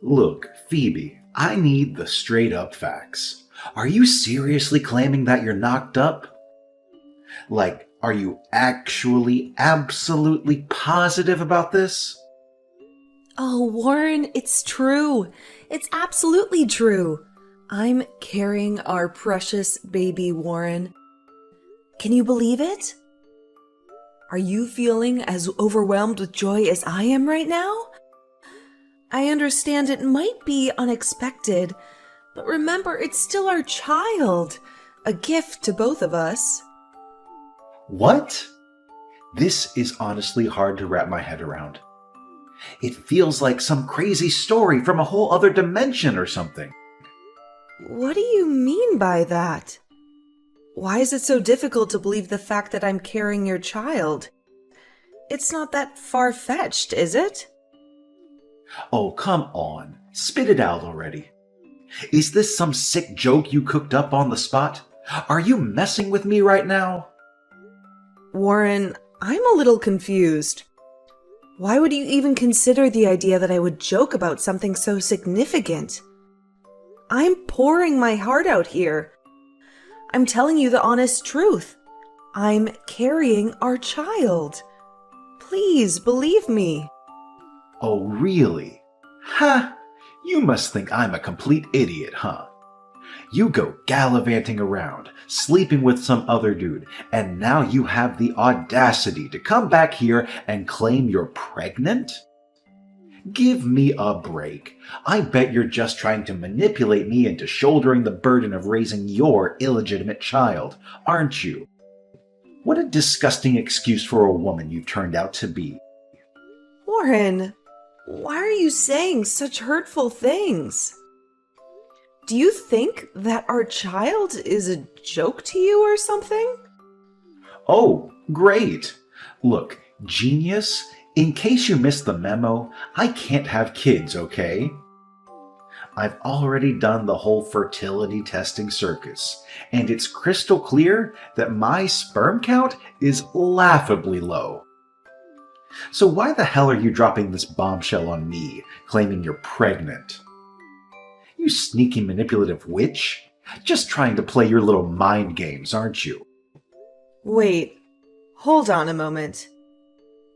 Look, Phoebe, I need the straight up facts. Are you seriously claiming that you're knocked up? Like, are you actually absolutely positive about this? Oh, Warren, it's true. It's absolutely true. I'm carrying our precious baby, Warren. Can you believe it? Are you feeling as overwhelmed with joy as I am right now? I understand it might be unexpected, but remember, it's still our child. A gift to both of us. What? This is honestly hard to wrap my head around. It feels like some crazy story from a whole other dimension or something. What do you mean by that? Why is it so difficult to believe the fact that I'm carrying your child? It's not that far-fetched, is it? Oh, come on. Spit it out already. Is this some sick joke you cooked up on the spot? Are you messing with me right now? Warren, I'm a little confused. Why would you even consider the idea that I would joke about something so significant? I'm pouring my heart out here. I'm telling you the honest truth. I'm carrying our child. Please believe me. Oh, really? Ha! You must think I'm a complete idiot, huh? You go gallivanting around, sleeping with some other dude, and now you have the audacity to come back here and claim you're pregnant? Give me a break. I bet you're just trying to manipulate me into shouldering the burden of raising your illegitimate child, aren't you? What a disgusting excuse for a woman you turned out to be. Warren, why are you saying such hurtful things? Do you think that our child is a joke to you or something? Oh, great. Look, genius, in case you missed the memo, I can't have kids, okay? I've already done the whole fertility testing circus, and it's crystal clear that my sperm count is laughably low. So why the hell are you dropping this bombshell on me, claiming you're pregnant? You sneaky manipulative witch. Just trying to play your little mind games, aren't you? Wait, hold on a moment.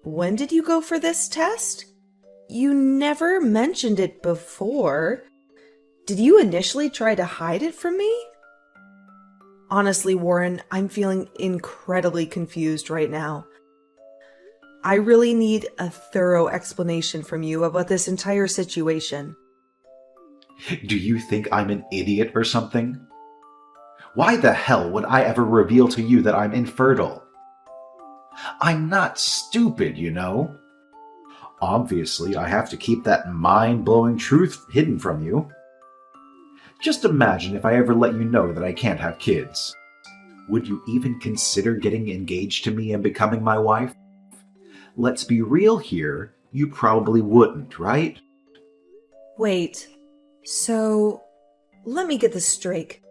When did you go for this test? You never mentioned it before. Did you initially try to hide it from me? Honestly, Warren, I'm feeling incredibly confused right now. I really need a thorough explanation from you about this entire situation. Do you think I'm an idiot or something? Why the hell would I ever reveal to you that I'm infertile? I'm not stupid, you know. Obviously, I have to keep that mind-blowing truth hidden from you. Just imagine if I ever let you know that I can't have kids. Would you even consider getting engaged to me and becoming my wife? Let's be real here, you probably wouldn't, right? Wait, so let me get this straight.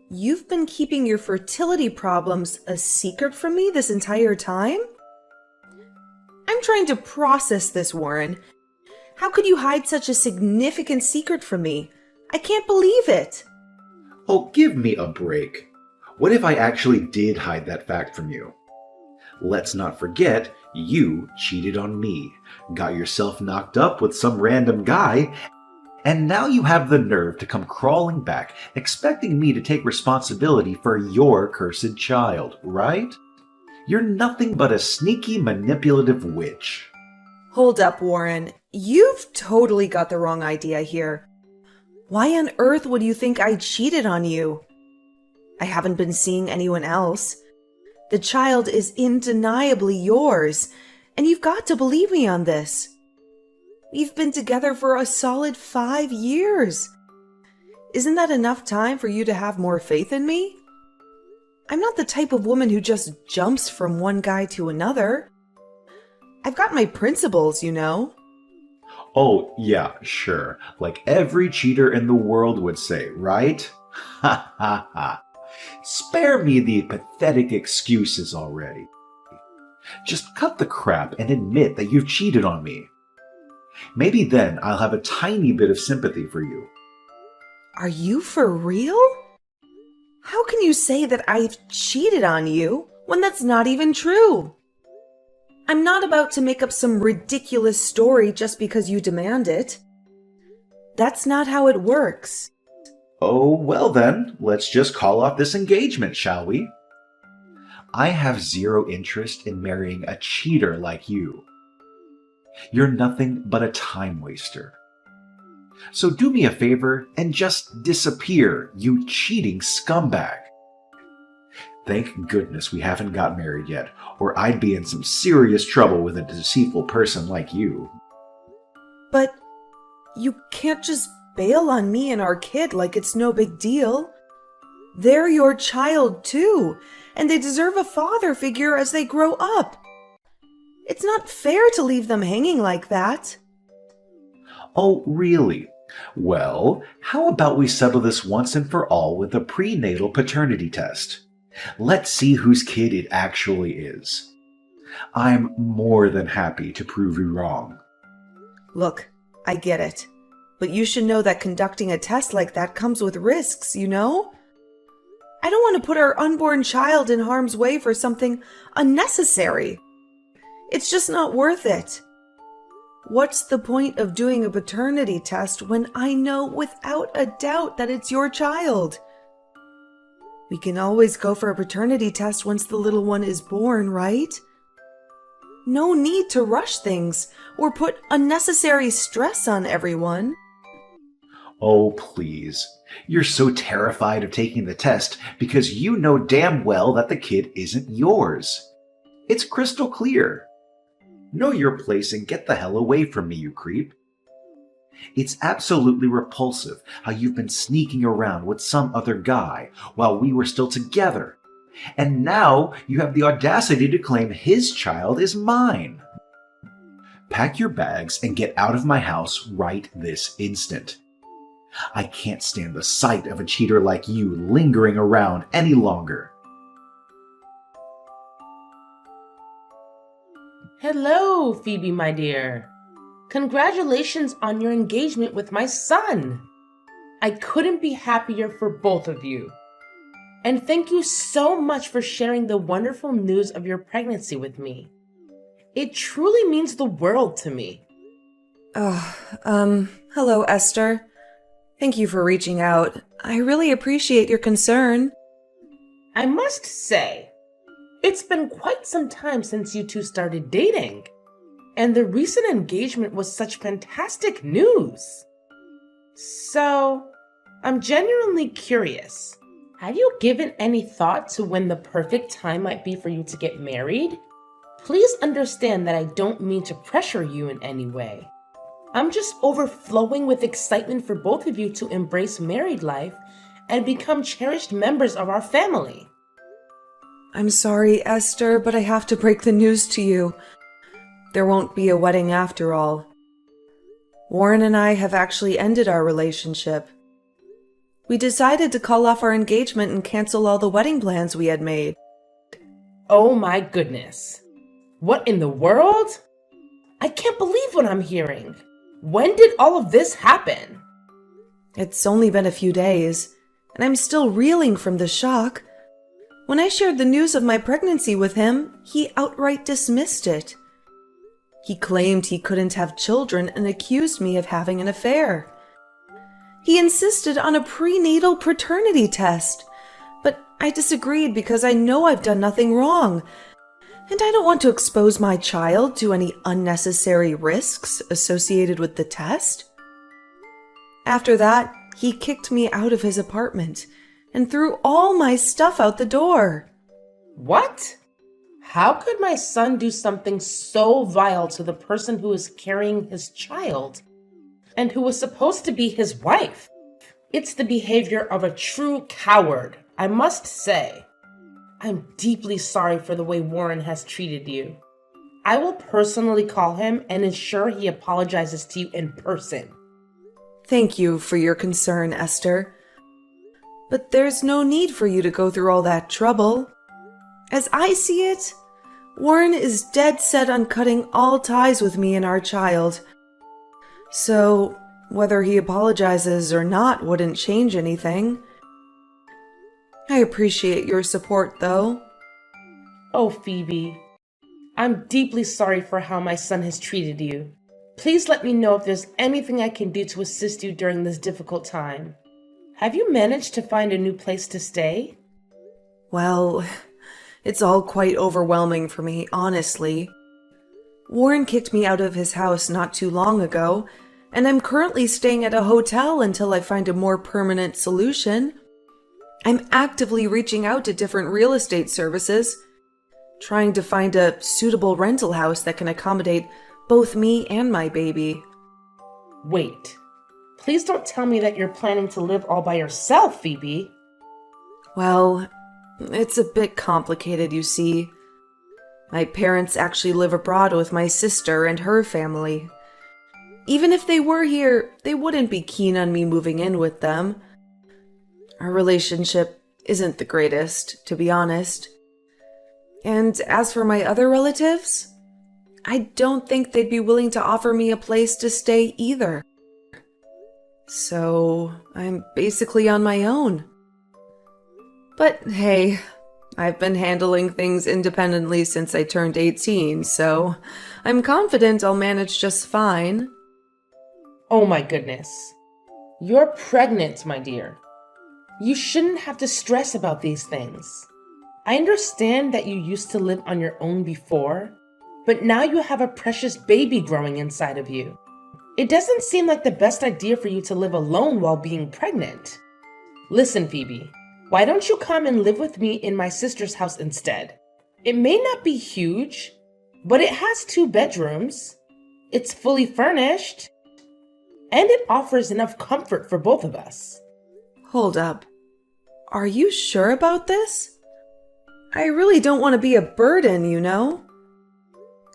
You've been keeping your fertility problems a secret from me this entire time? I'm trying to process this, Warren. How could you hide such a significant secret from me? I can't believe it. Oh, give me a break. What if I actually did hide that fact from you? Let's not forget, you cheated on me, got yourself knocked up with some random guy, and now you have the nerve to come crawling back, expecting me to take responsibility for your cursed child, right? You're nothing but a sneaky, manipulative witch. Hold up, Warren. You've totally got the wrong idea here. Why on earth would you think I cheated on you? I haven't been seeing anyone else. The child is undeniably yours, and you've got to believe me on this. We've been together for a solid 5 years. Isn't that enough time for you to have more faith in me? I'm not the type of woman who just jumps from one guy to another. I've got my principles, you know. Oh, yeah, sure. Like every cheater in the world would say, right? Ha ha ha. Spare me the pathetic excuses already. Just cut the crap and admit that you've cheated on me. Maybe then I'll have a tiny bit of sympathy for you. Are you for real? How can you say that I've cheated on you when that's not even true? I'm not about to make up some ridiculous story just because you demand it. That's not how it works. Oh, well then, let's just call off this engagement, shall we? I have zero interest in marrying a cheater like you. You're nothing but a time waster. So do me a favor and just disappear, you cheating scumbag. Thank goodness we haven't got married yet, or I'd be in some serious trouble with a deceitful person like you. But you can't just bail on me and our kid like it's no big deal. They're your child too, and they deserve a father figure as they grow up. It's not fair to leave them hanging like that. Oh, really? Well, how about we settle this once and for all with a prenatal paternity test? Let's see whose kid it actually is. I'm more than happy to prove you wrong. Look, I get it. But you should know that conducting a test like that comes with risks, you know? I don't want to put our unborn child in harm's way for something unnecessary. It's just not worth it. What's the point of doing a paternity test when I know without a doubt that it's your child? We can always go for a paternity test once the little one is born, right? No need to rush things or put unnecessary stress on everyone. Oh, please. You're so terrified of taking the test because you know damn well that the kid isn't yours. It's crystal clear. Know your place and get the hell away from me, you creep. It's absolutely repulsive how you've been sneaking around with some other guy while we were still together. And now you have the audacity to claim his child is mine. Pack your bags and get out of my house right this instant. I can't stand the sight of a cheater like you lingering around any longer. Hello, Phoebe, my dear. Congratulations on your engagement with my son. I couldn't be happier for both of you. And thank you so much for sharing the wonderful news of your pregnancy with me. It truly means the world to me. Hello, Esther. Thank you for reaching out. I really appreciate your concern. I must say, it's been quite some time since you two started dating. And the recent engagement was such fantastic news. So, I'm genuinely curious. Have you given any thought to when the perfect time might be for you to get married? Please understand that I don't mean to pressure you in any way. I'm just overflowing with excitement for both of you to embrace married life and become cherished members of our family. I'm sorry, Esther, but I have to break the news to you. There won't be a wedding after all. Warren and I have actually ended our relationship. We decided to call off our engagement and cancel all the wedding plans we had made. Oh my goodness. What in the world? I can't believe what I'm hearing. When did all of this happen? It's only been a few days, and I'm still reeling from the shock. When I shared the news of my pregnancy with him, he outright dismissed it. He claimed he couldn't have children and accused me of having an affair. He insisted on a prenatal paternity test, but I disagreed because I know I've done nothing wrong, and I don't want to expose my child to any unnecessary risks associated with the test. After that, he kicked me out of his apartment and threw all my stuff out the door. What? How could my son do something so vile to the person who is carrying his child and who was supposed to be his wife? It's the behavior of a true coward, I must say. I'm deeply sorry for the way Warren has treated you. I will personally call him and ensure he apologizes to you in person. Thank you for your concern, Esther. But there's no need for you to go through all that trouble. As I see it, Warren is dead set on cutting all ties with me and our child. So, whether he apologizes or not wouldn't change anything. I appreciate your support, though. Oh, Phoebe, I'm deeply sorry for how my son has treated you. Please let me know if there's anything I can do to assist you during this difficult time. Have you managed to find a new place to stay? Well, it's all quite overwhelming for me, honestly. Warren kicked me out of his house not too long ago, and I'm currently staying at a hotel until I find a more permanent solution. I'm actively reaching out to different real estate services, trying to find a suitable rental house that can accommodate both me and my baby. Wait, please don't tell me that you're planning to live all by yourself, Phoebe. Well, it's a bit complicated, you see. My parents actually live abroad with my sister and her family. Even if they were here, they wouldn't be keen on me moving in with them. Our relationship isn't the greatest, to be honest. And as for my other relatives, I don't think they'd be willing to offer me a place to stay either. So, I'm basically on my own. But hey, I've been handling things independently since I turned 18, so I'm confident I'll manage just fine. Oh my goodness. You're pregnant, my dear. You shouldn't have to stress about these things. I understand that you used to live on your own before, but now you have a precious baby growing inside of you. It doesn't seem like the best idea for you to live alone while being pregnant. Listen, Phoebe, why don't you come and live with me in my sister's house instead? It may not be huge, but it has 2 bedrooms. It's fully furnished, and it offers enough comfort for both of us. Hold up. Are you sure about this? I really don't want to be a burden, you know?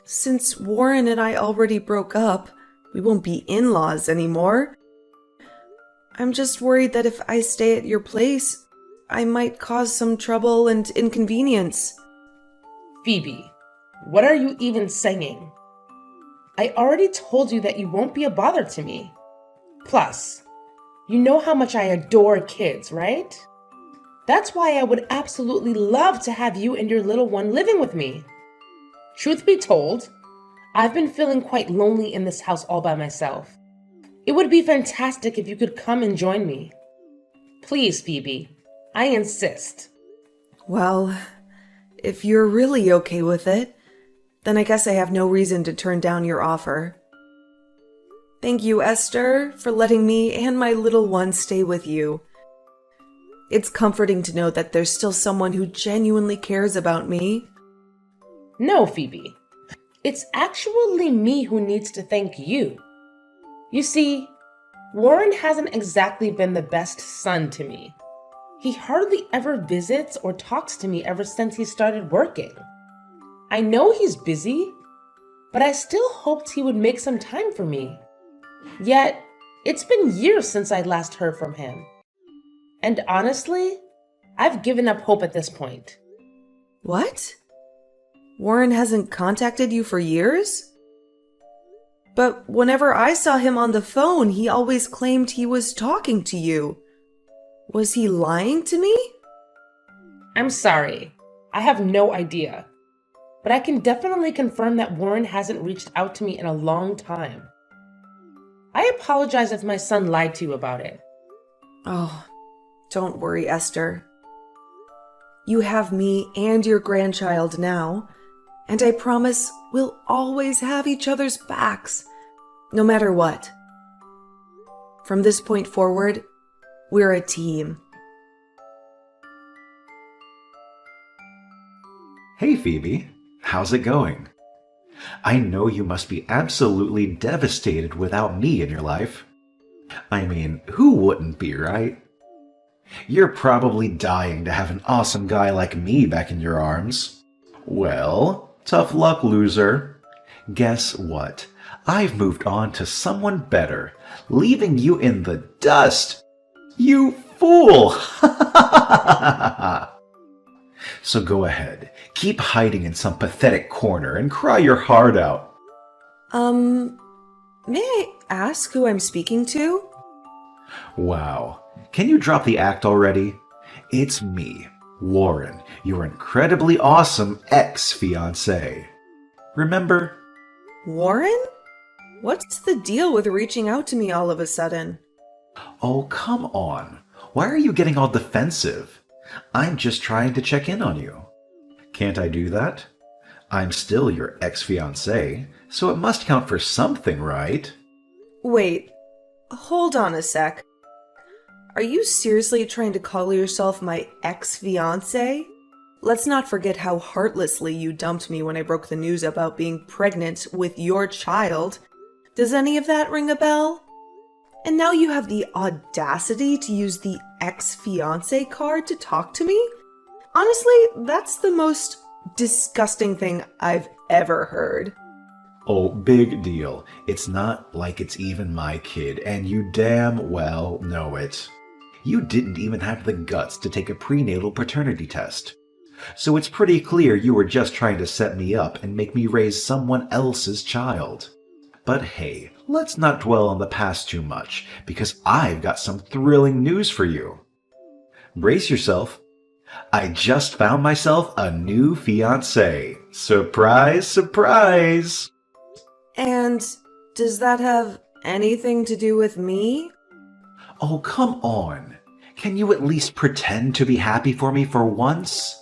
Since Warren and I already broke up, we won't be in-laws anymore. I'm just worried that if I stay at your place, I might cause some trouble and inconvenience. Phoebe, what are you even saying? I already told you that you won't be a bother to me. Plus, you know how much I adore kids, right? That's why I would absolutely love to have you and your little one living with me. Truth be told, I've been feeling quite lonely in this house all by myself. It would be fantastic if you could come and join me. Please, Phoebe, I insist. Well, if you're really okay with it, then I guess I have no reason to turn down your offer. Thank you, Esther, for letting me and my little one stay with you. It's comforting to know that there's still someone who genuinely cares about me. No, Phoebe. It's actually me who needs to thank you. You see, Warren hasn't exactly been the best son to me. He hardly ever visits or talks to me ever since he started working. I know he's busy, but I still hoped he would make some time for me. Yet, it's been years since I last heard from him. And honestly, I've given up hope at this point. What? Warren hasn't contacted you for years? But whenever I saw him on the phone, he always claimed he was talking to you. Was he lying to me? I'm sorry. I have no idea. But I can definitely confirm that Warren hasn't reached out to me in a long time. I apologize if my son lied to you about it. Oh, don't worry, Esther. You have me and your grandchild now, and I promise we'll always have each other's backs, no matter what. From this point forward, we're a team. Hey, Phoebe. How's it going? I know you must be absolutely devastated without me in your life. I mean, who wouldn't be, right? You're probably dying to have an awesome guy like me back in your arms. Well, tough luck, loser. Guess what? I've moved on to someone better, leaving you in the dust. You fool! So go ahead, keep hiding in some pathetic corner and cry your heart out. May I ask who I'm speaking to? Wow. Can you drop the act already? It's me, Warren, your incredibly awesome ex-fiancé. Remember? Warren? What's the deal with reaching out to me all of a sudden? Oh, come on. Why are you getting all defensive? I'm just trying to check in on you. Can't I do that? I'm still your ex-fiancé, so it must count for something, right? Wait, hold on a sec. Are you seriously trying to call yourself my ex-fiancé? Let's not forget how heartlessly you dumped me when I broke the news about being pregnant with your child. Does any of that ring a bell? And now you have the audacity to use the ex-fiancé card to talk to me? Honestly, that's the most disgusting thing I've ever heard. Oh, big deal. It's not like it's even my kid, and you damn well know it. You didn't even have the guts to take a prenatal paternity test. So it's pretty clear you were just trying to set me up and make me raise someone else's child. But hey, let's not dwell on the past too much, because I've got some thrilling news for you. Brace yourself. I just found myself a new fiancé. Surprise, surprise! And does that have anything to do with me? Oh, come on. Can you at least pretend to be happy for me for once?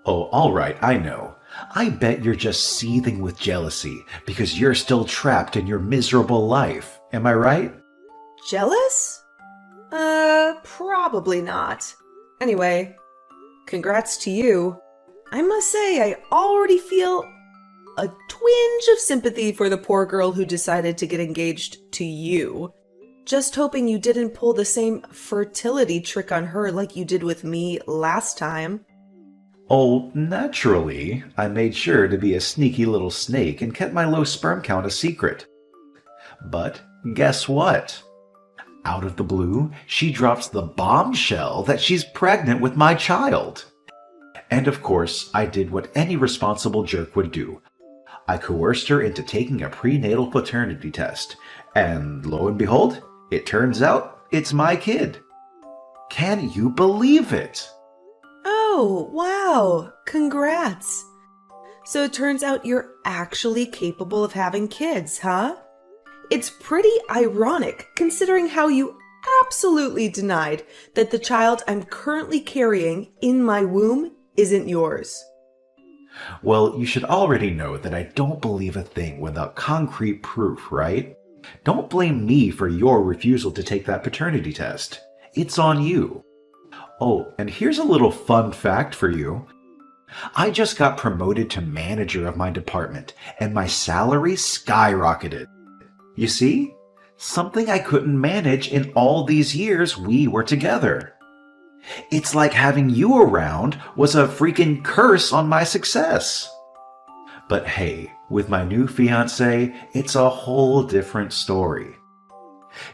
Oh, all right, I know. I bet you're just seething with jealousy because you're still trapped in your miserable life. Am I right? Jealous? Probably not. Anyway, congrats to you. I must say, I already feel a twinge of sympathy for the poor girl who decided to get engaged to you. Just hoping you didn't pull the same fertility trick on her like you did with me last time. Oh, naturally, I made sure to be a sneaky little snake and kept my low sperm count a secret. But guess what? Out of the blue, she drops the bombshell that she's pregnant with my child. And of course, I did what any responsible jerk would do. I coerced her into taking a prenatal paternity test, and lo and behold, it turns out it's my kid. Can you believe it? Oh, wow. Congrats. So it turns out you're actually capable of having kids, huh? It's pretty ironic considering how you absolutely denied that the child I'm currently carrying in my womb isn't yours. Well, you should already know that I don't believe a thing without concrete proof, right? Don't blame me for your refusal to take that paternity test. It's on you. Oh, and here's a little fun fact for you. I just got promoted to manager of my department, and my salary skyrocketed. You see? Something I couldn't manage in all these years we were together. It's like having you around was a freaking curse on my success. But hey, with my new fiancé, it's a whole different story.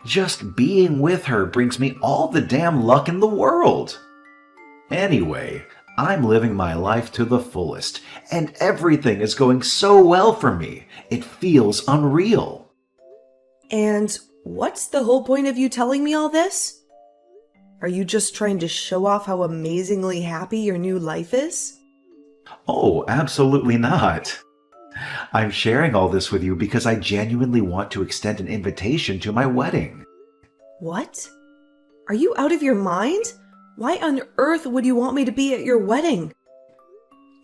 Just being with her brings me all the damn luck in the world. Anyway, I'm living my life to the fullest, and everything is going so well for me. It feels unreal. And what's the whole point of you telling me all this? Are you just trying to show off how amazingly happy your new life is? Oh, absolutely not. I'm sharing all this with you because I genuinely want to extend an invitation to my wedding. What? Are you out of your mind? Why on earth would you want me to be at your wedding?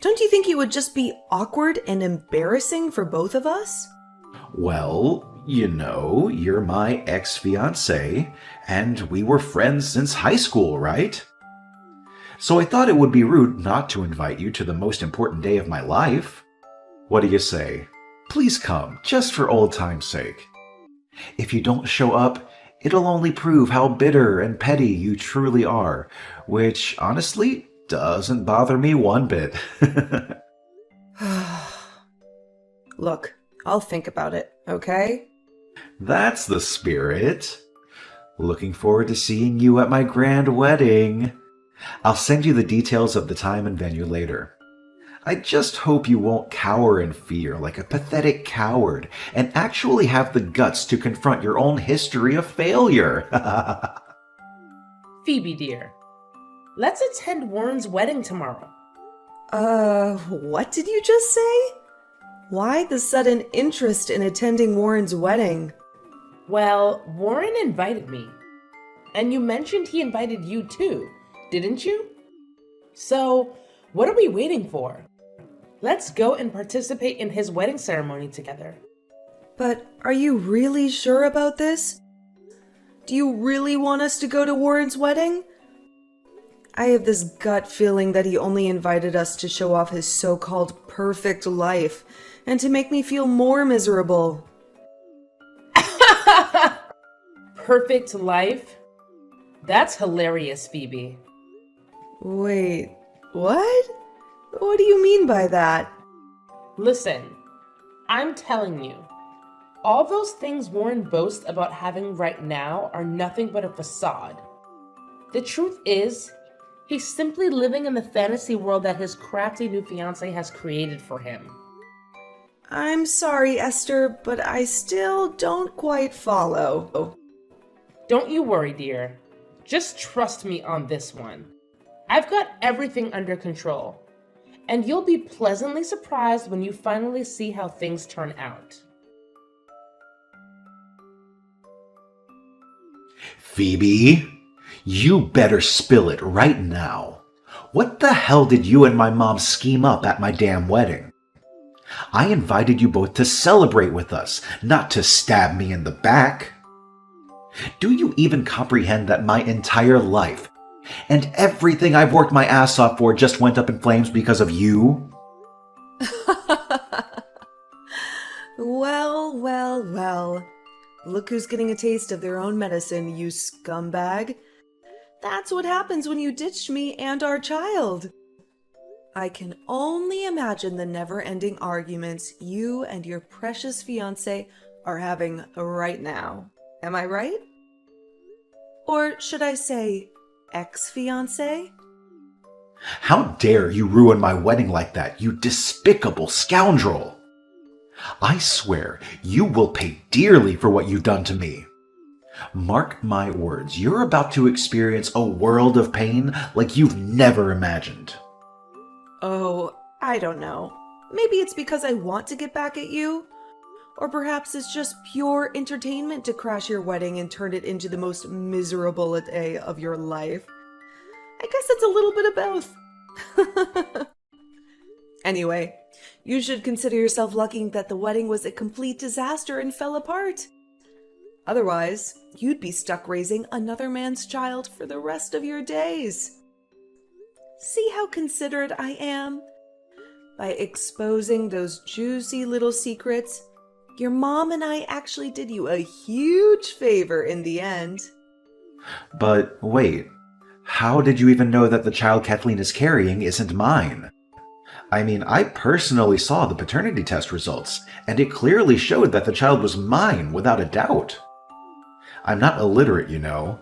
Don't you think it would just be awkward and embarrassing for both of us? Well, you know, you're my ex-fiancé, and we were friends since high school, right? So I thought it would be rude not to invite you to the most important day of my life. What do you say? Please come, just for old time's sake. If you don't show up, it'll only prove how bitter and petty you truly are, which, honestly, doesn't bother me one bit. Look, I'll think about it, okay? That's the spirit. Looking forward to seeing you at my grand wedding. I'll send you the details of the time and venue later. I just hope you won't cower in fear like a pathetic coward and actually have the guts to confront your own history of failure. Phoebe, dear, let's attend Warren's wedding tomorrow. What did you just say? Why the sudden interest in attending Warren's wedding? Well, Warren invited me. And you mentioned he invited you too, didn't you? So, what are we waiting for? Let's go and participate in his wedding ceremony together. But are you really sure about this? Do you really want us to go to Warren's wedding? I have this gut feeling that he only invited us to show off his so-called perfect life and to make me feel more miserable. Perfect life? That's hilarious, Phoebe. Wait, what? What do you mean by that? Listen, I'm telling you, all those things Warren boasts about having right now are nothing but a facade. The truth is, he's simply living in the fantasy world that his crafty new fiancée has created for him. I'm sorry, Esther, but I still don't quite follow. Don't you worry, dear. Just trust me on this one. I've got everything under control, and you'll be pleasantly surprised when you finally see how things turn out. Phoebe, you better spill it right now. What the hell did you and my mom scheme up at my damn wedding? I invited you both to celebrate with us, not to stab me in the back. Do you even comprehend that my entire life and everything I've worked my ass off for just went up in flames because of you? Well. Look who's getting a taste of their own medicine, you scumbag. That's what happens when you ditch me and our child. I can only imagine the never-ending arguments you and your precious fiancé are having right now. Am I right? Or should I say, ex-fiancé? How dare you ruin my wedding like that, you despicable scoundrel! I swear you will pay dearly for what you've done to me. Mark my words, you're about to experience a world of pain like you've never imagined. Oh, I don't know. Maybe it's because I want to get back at you. Or perhaps it's just pure entertainment to crash your wedding and turn it into the most miserable day of your life. I guess it's a little bit of both. Anyway, you should consider yourself lucky that the wedding was a complete disaster and fell apart. Otherwise, you'd be stuck raising another man's child for the rest of your days. See how considerate I am? By exposing those juicy little secrets, your mom and I actually did you a huge favor in the end. But wait, how did you even know that the child Kathleen is carrying isn't mine? I mean, I personally saw the paternity test results, and it clearly showed that the child was mine without a doubt. I'm not illiterate, you know.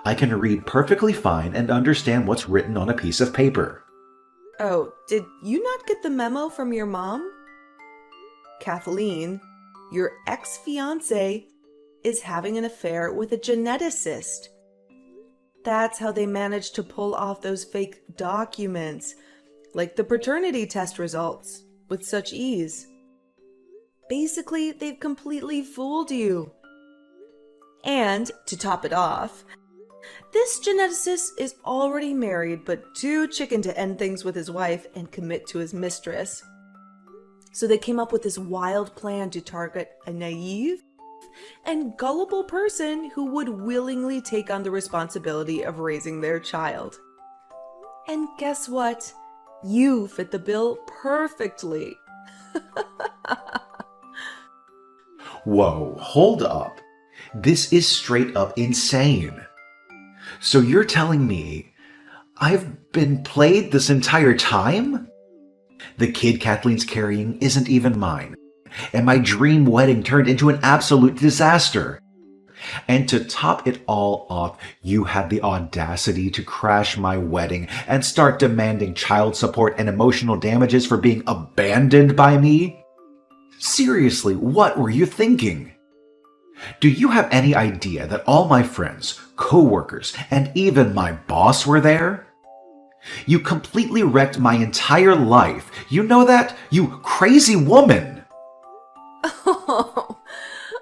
I can read perfectly fine and understand what's written on a piece of paper. Oh, did you not get the memo from your mom? Kathleen, your ex-fiancé, is having an affair with a geneticist. That's how they managed to pull off those fake documents, like the paternity test results, with such ease. Basically, they've completely fooled you. And, to top it off, this geneticist is already married but too chicken to end things with his wife and commit to his mistress. So they came up with this wild plan to target a naive and gullible person who would willingly take on the responsibility of raising their child. And guess what? You fit the bill perfectly. Whoa, hold up. This is straight up insane. So you're telling me I've been played this entire time? The kid Kathleen's carrying isn't even mine, and my dream wedding turned into an absolute disaster. And to top it all off, you had the audacity to crash my wedding and start demanding child support and emotional damages for being abandoned by me? Seriously, what were you thinking? Do you have any idea that all my friends, co-workers, and even my boss were there? You completely wrecked my entire life. You know that, you crazy woman!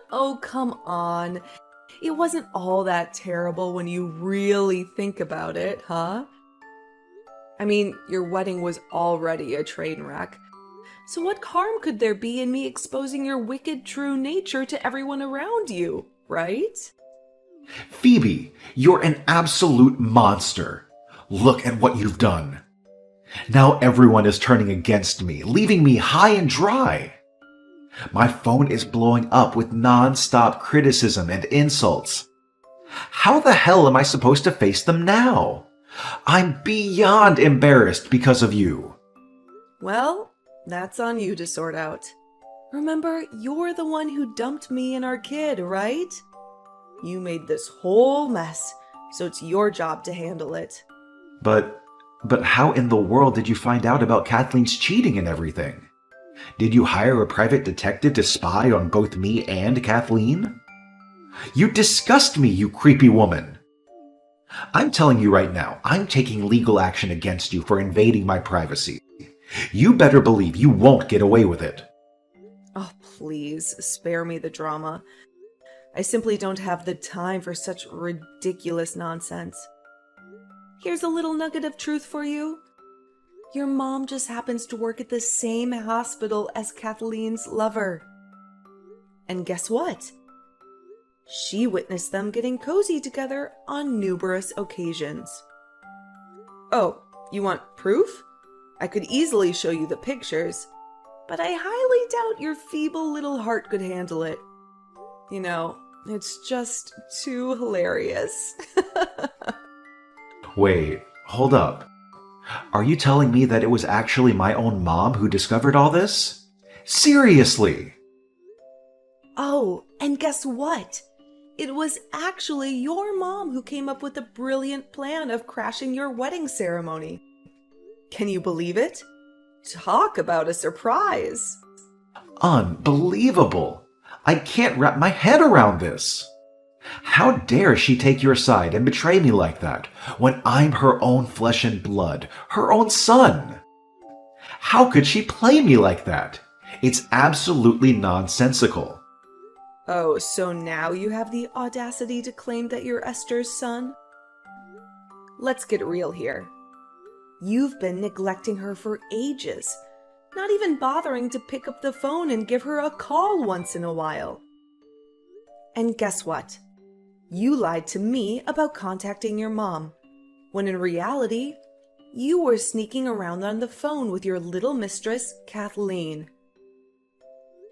Oh, come on. It wasn't all that terrible when you really think about it, huh? I mean, your wedding was already a train wreck. So what harm could there be in me exposing your wicked true nature to everyone around you, right? Phoebe, you're an absolute monster. Look at what you've done. Now everyone is turning against me, leaving me high and dry. My phone is blowing up with non-stop criticism and insults. How the hell am I supposed to face them now? I'm beyond embarrassed because of you. Well, that's on you to sort out. Remember, you're the one who dumped me and our kid, right? You made this whole mess, so it's your job to handle it. But how in the world did you find out about Kathleen's cheating and everything? Did you hire a private detective to spy on both me and Kathleen? You disgust me, you creepy woman. I'm telling you right now, I'm taking legal action against you for invading my privacy. You better believe you won't get away with it. Oh, please, spare me the drama. I simply don't have the time for such ridiculous nonsense. Here's a little nugget of truth for you. Your mom just happens to work at the same hospital as Kathleen's lover. And guess what? She witnessed them getting cozy together on numerous occasions. Oh, you want proof? I could easily show you the pictures, but I highly doubt your feeble little heart could handle it. You know, it's just too hilarious. Wait, hold up. Are you telling me that it was actually my own mom who discovered all this? Seriously? Oh, and guess what? It was actually your mom who came up with the brilliant plan of crashing your wedding ceremony. Can you believe it? Talk about a surprise. Unbelievable! I can't wrap my head around this. How dare she take your side and betray me like that, when I'm her own flesh and blood, her own son? How could she play me like that? It's absolutely nonsensical. Oh, so now you have the audacity to claim that you're Esther's son? Let's get real here. You've been neglecting her for ages, not even bothering to pick up the phone and give her a call once in a while. And guess what? You lied to me about contacting your mom, when in reality, you were sneaking around on the phone with your little mistress, Kathleen.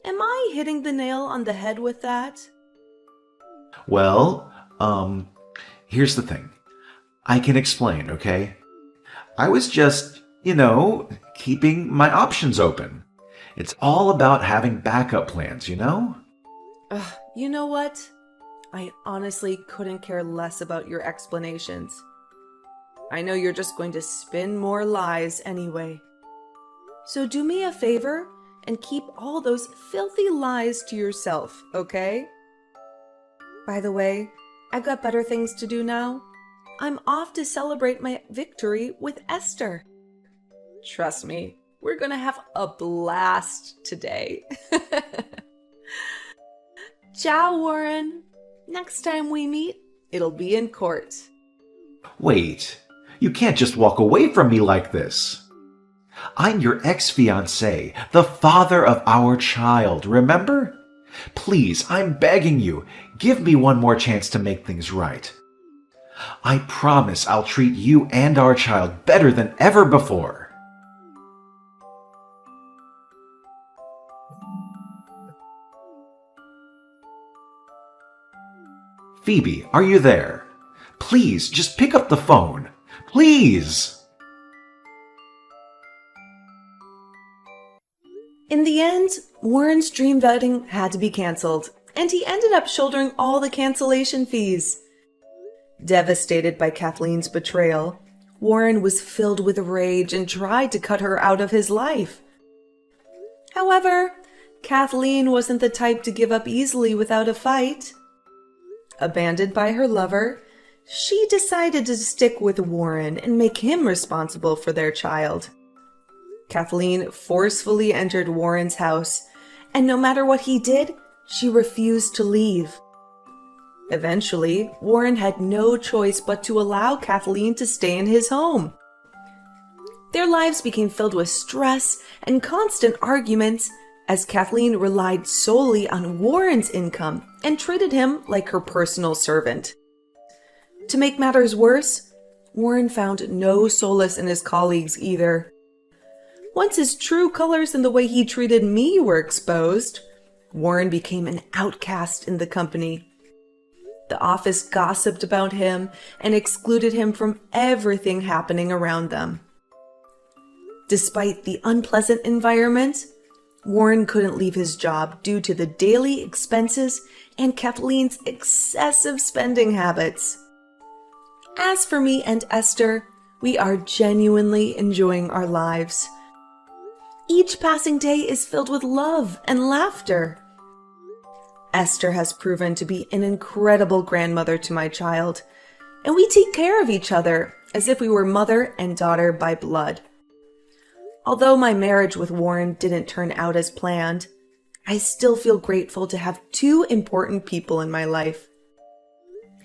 Am I hitting the nail on the head with that? Well, here's the thing. I can explain, okay? I was just, keeping my options open. It's all about having backup plans, you know? You know what? I honestly couldn't care less about your explanations. I know you're just going to spin more lies anyway. So do me a favor and keep all those filthy lies to yourself, okay? By the way, I've got better things to do now. I'm off to celebrate my victory with Esther. Trust me, we're gonna have a blast today. Ciao, Warren. Next time we meet, it'll be in court. Wait, you can't just walk away from me like this. I'm your ex-fiancé, the father of our child, remember? Please, I'm begging you, give me one more chance to make things right. I promise I'll treat you and our child better than ever before. Phoebe, are you there? Please, just pick up the phone. Please! In the end, Warren's dream wedding had to be cancelled, and he ended up shouldering all the cancellation fees. Devastated by Kathleen's betrayal, Warren was filled with rage and tried to cut her out of his life. However, Kathleen wasn't the type to give up easily without a fight. Abandoned by her lover, she decided to stick with Warren and make him responsible for their child. Kathleen forcefully entered Warren's house, and no matter what he did, she refused to leave. Eventually, Warren had no choice but to allow Kathleen to stay in his home. Their lives became filled with stress and constant arguments as Kathleen relied solely on Warren's income and treated him like her personal servant. To make matters worse, Warren found no solace in his colleagues either. Once his true colors and the way he treated me were exposed, Warren became an outcast in the company. The office gossiped about him and excluded him from everything happening around them. Despite the unpleasant environment, Warren couldn't leave his job due to the daily expenses and Kathleen's excessive spending habits. As for me and Esther, we are genuinely enjoying our lives. Each passing day is filled with love and laughter. Esther has proven to be an incredible grandmother to my child, and we take care of each other as if we were mother and daughter by blood. Although my marriage with Warren didn't turn out as planned, I still feel grateful to have two important people in my life: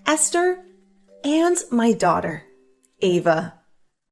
Esther and my daughter, Ava.